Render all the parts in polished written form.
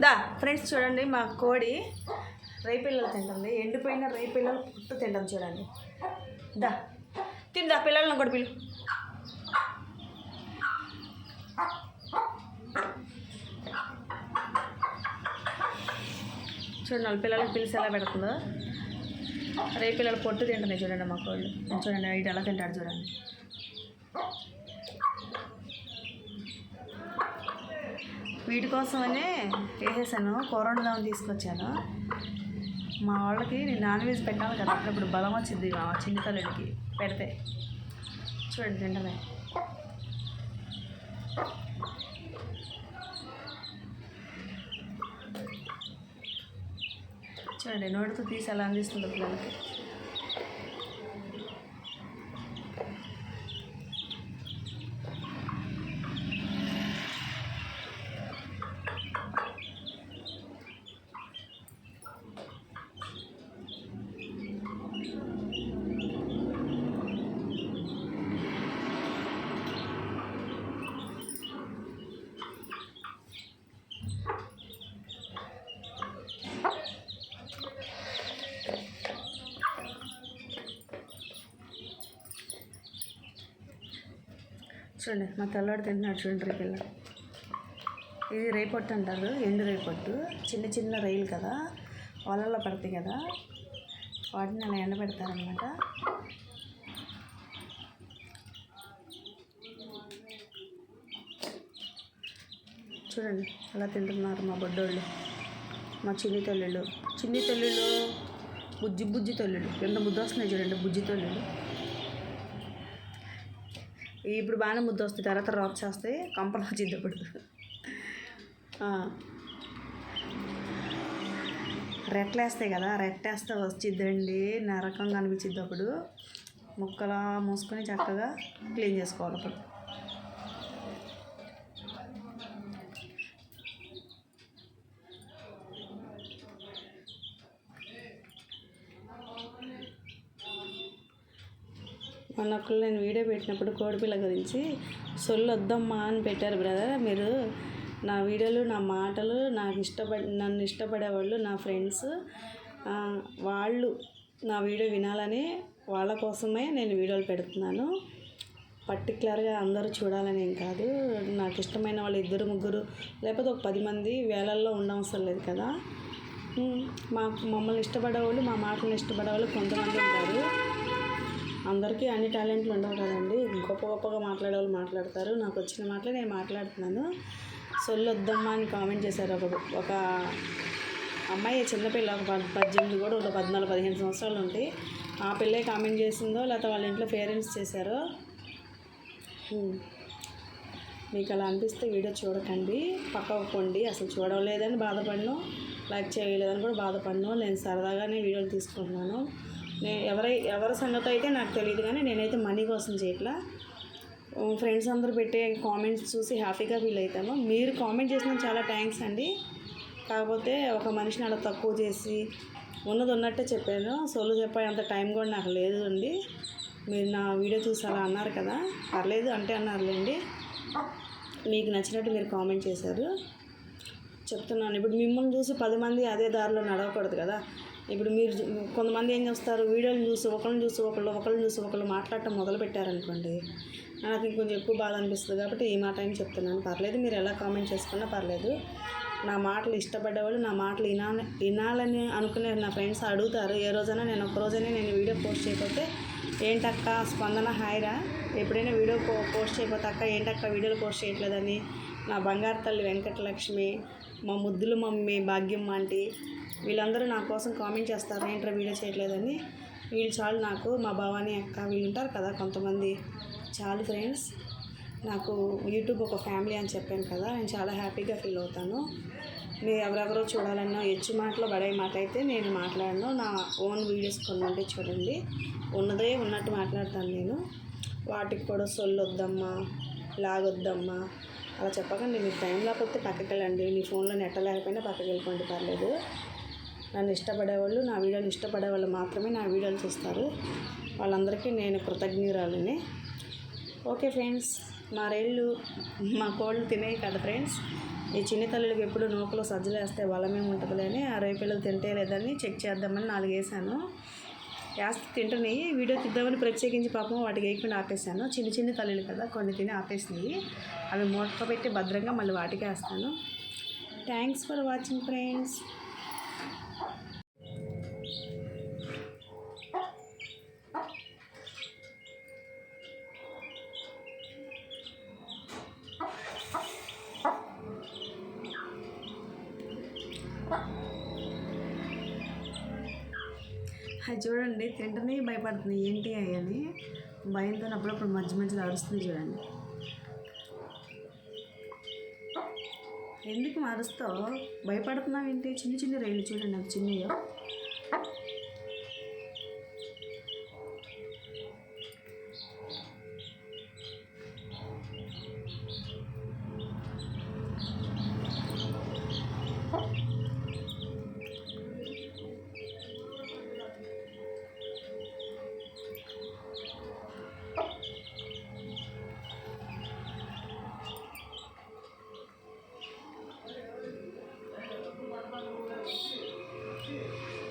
దా friends చూడండి, మా కోడి రేపిల్లలు తింటుంది. ఎండిపోయిన రేపిల్లలు పుట్టు తింటుంది చూడండి. దా తిందా పిల్లలను కూడా పిలు. చూడండి వాళ్ళ పిల్లలకి పిలిచి ఎలా పెడుతుందో. రేపిల్లలు పొట్టు తింటున్నాయి చూడండి మా కోళ్ళు. చూడండి ఇటు ఎలా తింటాడు చూడండి. వీటి కోసమనే వేసేసాను, కూర వండుదామని తీసుకొచ్చాను. మా వాళ్ళకి నాన్ వెజ్ పెట్టాలి కదా, అప్పుడప్పుడు బలం వచ్చింది మా చిన్న తల్లికి పెడితే. చూడండి తింటనే. చూడండి నోటితో తీసి ఎలా అందిస్తుందో పిల్లలకి. చూడండి మా తెల్లవాడు తింటున్నాడు చూడండి రేపిల్ల. ఇది రేపొట్టు అంటారు, ఎండు రేపొట్టు. చిన్న చిన్న రైలు కదా, వలల్లో పడతాయి కదా, వాటిని అలా ఎండబెడతారనమాట. చూడండి అలా తింటున్నారు మా బొడ్డోళ్ళు, మా చిన్ని తల్లుళ్ళు. బుజ్జి తల్లుళ్ళు ఎంత ముద్ద వస్తున్నాయి చూడండి, బుజ్జి తల్లుళ్ళు. ఇప్పుడు బాగానే ముద్ద వస్తుంది, తర్వాత రాక్ చేస్తాయి, కంపలు వచ్చింది అప్పుడు. రెట్లేస్తాయి కదా, రెట్టేస్తే వచ్చిద్దండి, నరకంగా అనిపించిద్ది. అప్పుడు ముక్కలా మూసుకొని చక్కగా క్లీన్ చేసుకోవాలి. అప్పుడు మొన్నొక్కరు నేను వీడియో పెట్టినప్పుడు కోడిపిల్ల గురించి సొల్లు వద్దమ్మా అని పెట్టారు బ్రదర్. మీరు నా వీడియోలు, నా మాటలు నన్ను ఇష్టపడేవాళ్ళు, నా ఫ్రెండ్స్ వాళ్ళు నా వీడియో వినాలని, వాళ్ళ కోసమే నేను వీడియోలు పెడుతున్నాను. పర్టికులర్గా అందరూ చూడాలని ఏం కాదు. నాకు ఇష్టమైన వాళ్ళు 2, 3 లేకపోతే ఒక 10 మంది వేలల్లో ఉండవసరం లేదు కదా. మమ్మల్ని ఇష్టపడేవాళ్ళు, మా మాటలను ఇష్టపడేవాళ్ళు కొంతమంది ఉంటారు. అందరికీ అన్ని టాలెంట్లు ఉండవు కదండి. గొప్పగా మాట్లాడేవాళ్ళు మాట్లాడతారు. నాకు వచ్చిన మాటలే నేను మాట్లాడుతున్నాను. సొల్లు వద్దమ్మా అని కామెంట్ చేశారు ఒక అమ్మాయి, చిన్నపిల్ల, ఒక 18 కూడా 14, 15 సంవత్సరాలు ఉంటాయి. ఆ పిల్లే కామెంట్ చేసిందో లేకపోతే వాళ్ళ ఇంట్లో పేరెంట్స్ చేశారో. మీకు అలా అనిపిస్తే వీడియో చూడకండి, పక్కకు పోండి. అసలు చూడలేదని బాధపడను, లైక్ చేయలేదని కూడా బాధపడను. నేను సరదాగానే వీడియోలు తీసుకుంటున్నాను. ఎవరి సంగతి అయితే నాకు తెలియదు, కానీ నేనైతే మనీ కోసం చేయట్లా. ఫ్రెండ్స్ అందరూ పెట్టే కామెంట్స్ చూసి హ్యాపీగా ఫీల్ అవుతాను. మీరు కామెంట్ చేసిన చాలా థ్యాంక్స్ అండి. కాకపోతే ఒక మనిషిని అలా తక్కువ చేసి ఉన్నది ఉన్నట్టే చెప్పాను. సొల్లు చెప్పే అంత టైం కూడా నాకు లేదు అండి. మీరు నా వీడియో చూసి అలా అన్నారు కదా, పర్లేదు అంటే అన్నారులేండి. మీకు నచ్చినట్టు మీరు కామెంట్ చేశారు, చెప్తున్నాను. ఇప్పుడు మిమ్మల్ని చూసి 10 మంది అదే దారిలో నడవకూడదు కదా. ఇప్పుడు మీరు కొంతమంది ఏం చేస్తారు, వీడియోలు చూసి ఒకళ్ళని చూసి ఒకళ్ళు మాట్లాడటం మొదలు పెట్టారనుకోండి, నాకు ఇంకొంచెం ఎక్కువ బాధ అనిపిస్తుంది. కాబట్టి ఈ మాట అని చెప్తున్నాను. పర్లేదు, మీరు ఎలా కామెంట్ చేసుకున్నా పర్లేదు. నా మాటలు ఇష్టపడేవాళ్ళు, నా మాటలు వినాలని అనుకునే నా ఫ్రెండ్స్ అడుగుతారు. ఏ రోజైనా నేను ఒక్కరోజైనా నేను వీడియో పోస్ట్ చేయకపోతే, ఏంటక్క స్పందన హాయిరా, ఎప్పుడైనా వీడియో పోస్ట్ చేయకపోతే అక్క ఏంటక్క వీడియోలు పోస్ట్ చేయట్లేదని. నా బంగారు తల్లి వెంకటలక్ష్మి, మా ముద్దులు మమ్మీ భాగ్యమ్మ ఆంటీ, వీళ్ళందరూ నా కోసం కామెంట్ చేస్తారు, ఏంట్రా వీడియో చేయట్లేదని. వీళ్ళు చాలు నాకు. మా భవానీ అక్క వీళ్ళు ఉంటారు కదా కొంతమంది, చాలు ఫ్రెండ్స్. నాకు యూట్యూబ్ ఒక ఫ్యామిలీ అని చెప్పాను కదా, నేను చాలా హ్యాపీగా ఫీల్ అవుతాను. మీరు ఎవరెవరో చూడాలన్నా ఎచ్చు మాటలో పడే మాట అయితే నేను మాట్లాడను. నా ఓన్ వీడియోస్ కొన్ని ఉంటే చూడండి, ఉన్నదే ఉన్నట్టు మాట్లాడతాను నేను. వాటికి కూడా సొల్లు వద్దమ్మా, లాగొద్దమ్మా అలా చెప్పకండి. మీకు టైం లేకపోతే పక్కకి వెళ్ళండి. మీ ఫోన్లో నెట్ లేకపోయినా పక్కకి వెళ్ళిపోండి, పర్లేదు. నన్ను ఇష్టపడేవాళ్ళు, నా వీడియోలు ఇష్టపడేవాళ్ళు మాత్రమే నా వీడియోలు చూస్తారు. వాళ్ళందరికీ నేను కృతజ్ఞురాలని. ఓకే ఫ్రెండ్స్, మా కోళ్ళు తినేవి కదా ఫ్రెండ్స్. ఈ చిన్ని తల్లులకి ఎప్పుడు నూకలో సజ్జలు వేస్తే బలమేమి ఉంటుందిలే అని ఆ రేపిల్లలు తింటే లేదని చెక్ చేద్దామని 4 వేసాను. తింటున్నాయి. వీడియో తీద్దామని ప్రత్యేకించి పాపం వాటికి వేయకుండా ఆపేసాను. చిన్న తల్లులు కదా, కొన్ని తిని ఆపేసినాయి. అవి మూటతో పెట్టి భద్రంగా మళ్ళీ వాటికి వేస్తాను. Thanks for watching friends. అది చూడండి, తింటనే భయపడుతుంది ఏంటి అని. భయంతో అప్పుడప్పుడు మధ్యలో అరుస్తుంది చూడండి. ఎందుకు అరుస్తావు? భయపడుతున్నావు ఏంటి? చిన్న రైలు చూడండి, నాకు చిన్నయో.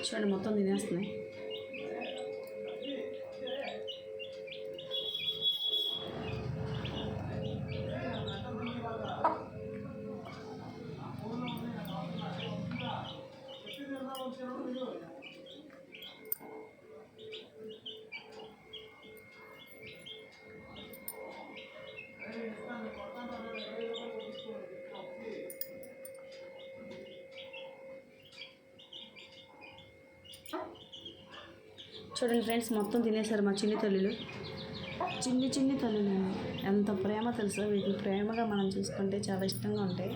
చూడండి, మొత్తం తినేస్తున్నాయి. చూడండి ఫ్రెండ్స్, మొత్తం తినేసారు మా చిన్ని తల్లులు. చిన్ని తల్లులు ఎంత ప్రేమ తెలుసా వీటిని. ప్రేమగా మనం చూసుకుంటే చాలా ఇష్టంగా ఉంటాయి.